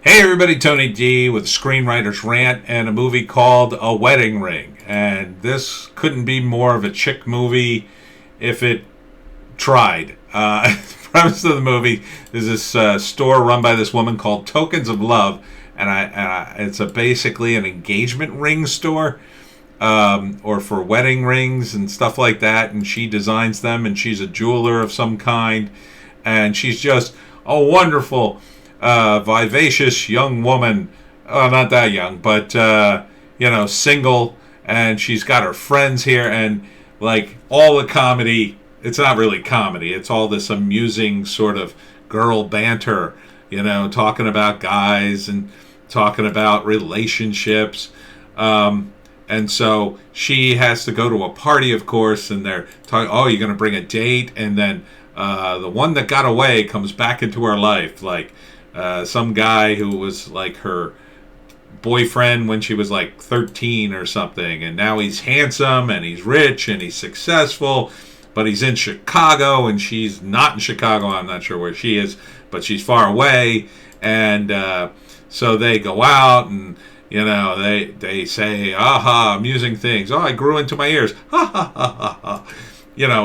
Hey everybody, Tony D with Screenwriter's Rant and a movie called A Wedding Ring. And this couldn't be more of a chick movie if it tried. The premise of the movie is this store run by this woman called Tokens of Love, and it's basically an engagement ring store, or for wedding rings and stuff like that. And she designs them, and she's a jeweler of some kind, and she's just a wonderful vivacious young woman. Not that young, but single, and she's got her friends here, and like all the comedy, it's not really comedy, it's all this amusing sort of girl banter, talking about guys and talking about relationships. And so she has to go to a party, of course, and they're talking, oh, you're going to bring a date, and then the one that got away comes back into her life, like some guy who was like her boyfriend when she was like 13 or something, and now he's handsome and he's rich and he's successful, but he's in Chicago and she's not in Chicago. I'm not sure where she is, but she's far away, and so they go out and they say aha amusing things. Oh, I grew into my ears, ha ha ha ha ha.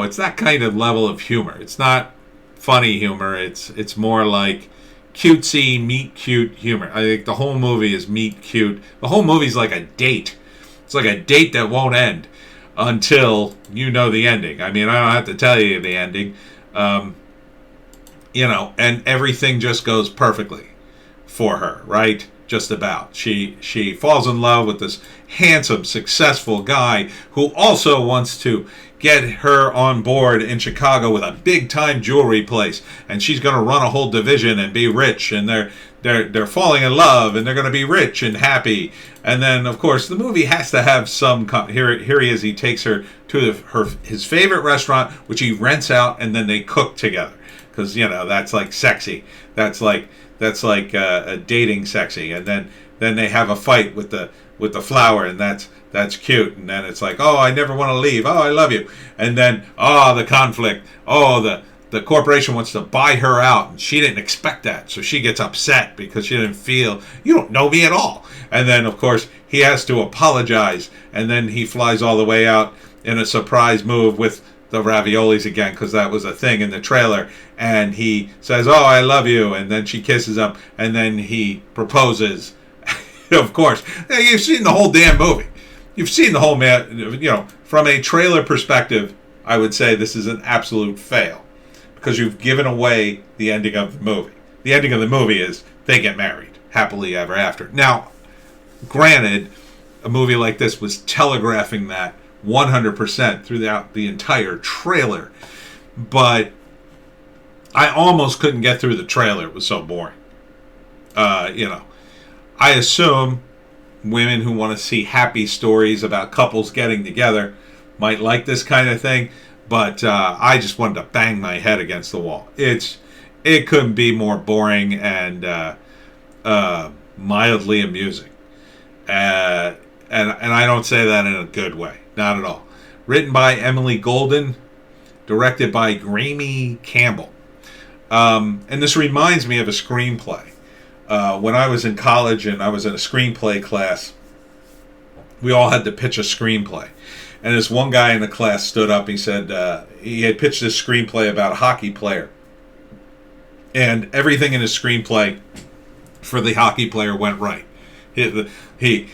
It's that kind of level of humor. It's not funny humor, it's more like cutesy, meet cute humor. I think the whole movie is meet cute. The whole movie's like a date. It's like a date that won't end until you know the ending. I mean, I don't have to tell you the ending. And everything just goes perfectly for her, right? Just about. She falls in love with this handsome, successful guy who also wants to get her on board in Chicago with a big time jewelry place, and she's going to run a whole division and be rich, and they're falling in love, and they're going to be rich and happy. And then of course the movie has to have some here he is, he takes her to his favorite restaurant, which he rents out, and then they cook together, because that's like sexy, that's like a dating sexy. And then they have a fight with the flower, and that's cute. And then it's like, oh, I never want to leave. Oh, I love you. And then, the conflict. Oh, the corporation wants to buy her out, and she didn't expect that. So she gets upset because she didn't feel, you don't know me at all. And then, of course, he has to apologize. And then he flies all the way out in a surprise move with the raviolis again, because that was a thing in the trailer. And he says, oh, I love you. And then she kisses him. And then he proposes. Of course, you've seen the whole damn movie. You've seen the whole from a trailer perspective, I would say this is an absolute fail, because you've given away the ending of the movie. The ending of the movie is they get married happily ever after. Now, granted, a movie like this was telegraphing that 100% throughout the entire trailer, but I almost couldn't get through the trailer. It was so boring. I assume women who want to see happy stories about couples getting together might like this kind of thing, but I just wanted to bang my head against the wall. It couldn't be more boring and mildly amusing, and I don't say that in a good way, not at all. Written by Emily Golden, directed by Graeme Campbell, and this reminds me of a screenplay. When I was in college and I was in a screenplay class, we all had to pitch a screenplay. And this one guy in the class stood up. He said he had pitched this screenplay about a hockey player. And everything in his screenplay for the hockey player went right. He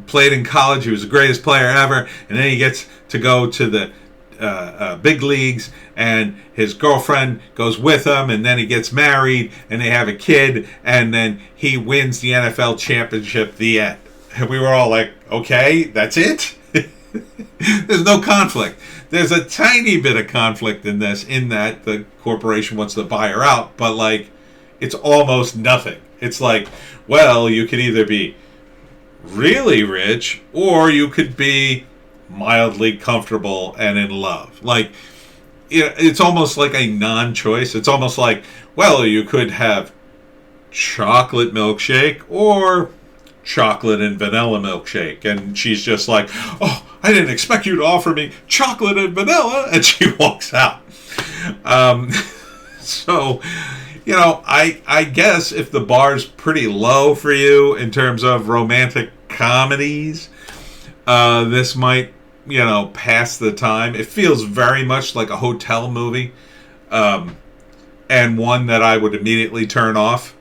played in college. He was the greatest player ever. And then he gets to go to the big leagues, and his girlfriend goes with him, and then he gets married, and they have a kid, and then he wins the NFL championship. The end. And we were all like, okay, that's it? There's no conflict. There's a tiny bit of conflict in this, in that the corporation wants to buy her out, but like, it's almost nothing. It's like, well, you could either be really rich, or you could be mildly comfortable and in love. Like, it's almost like a non-choice. It's almost like, well, you could have chocolate milkshake or chocolate and vanilla milkshake. And she's just like, oh, I didn't expect you to offer me chocolate and vanilla. And she walks out. So I guess if the bar's pretty low for you in terms of romantic comedies, this might, pass the time. It feels very much like a hotel movie, and one that I would immediately turn off.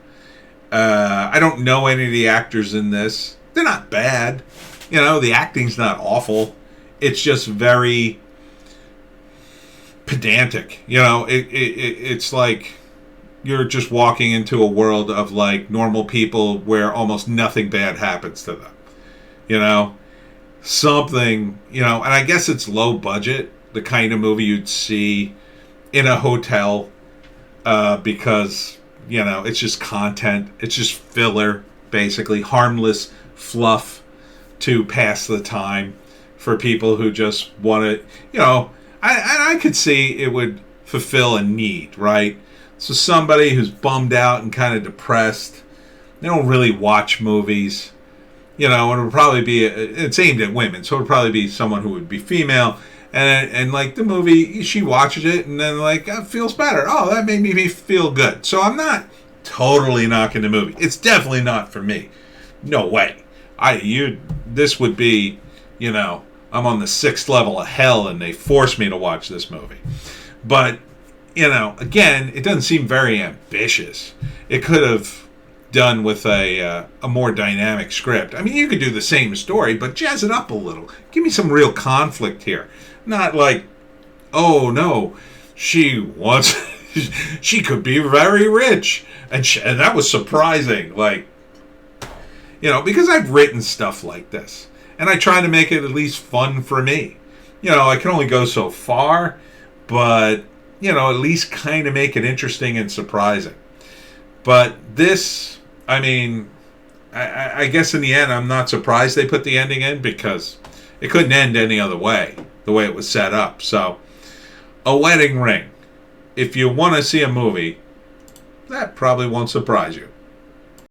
I don't know any of the actors in this. They're not bad. The acting's not awful. It's just very pedantic. It's like you're just walking into a world of like normal people where almost nothing bad happens to them. Something, and I guess it's low budget, the kind of movie you'd see in a hotel, because, it's just content. It's just filler, basically, harmless fluff to pass the time for people who just want to, I could see it would fulfill a need, right? So somebody who's bummed out and kind of depressed, they don't really watch movies, and it would probably be, it's aimed at women, so it would probably be someone who would be female, and like the movie, she watches it, and then like, feels better. Oh, that made me feel good. So I'm not totally knocking the movie. It's definitely not for me. No way. This would be, I'm on the 6th level of hell, and they force me to watch this movie. But, again, it doesn't seem very ambitious. It could have done with a more dynamic script. I mean, you could do the same story, but jazz it up a little. Give me some real conflict here. Not like, oh no, she could be very rich, and that was surprising. Like, because I've written stuff like this, and I try to make it at least fun for me. I can only go so far, but at least kind of make it interesting and surprising. But this, I mean, I guess in the end, I'm not surprised they put the ending in, because it couldn't end any other way, the way it was set up. So, A Wedding Ring. If you want to see a movie, that probably won't surprise you.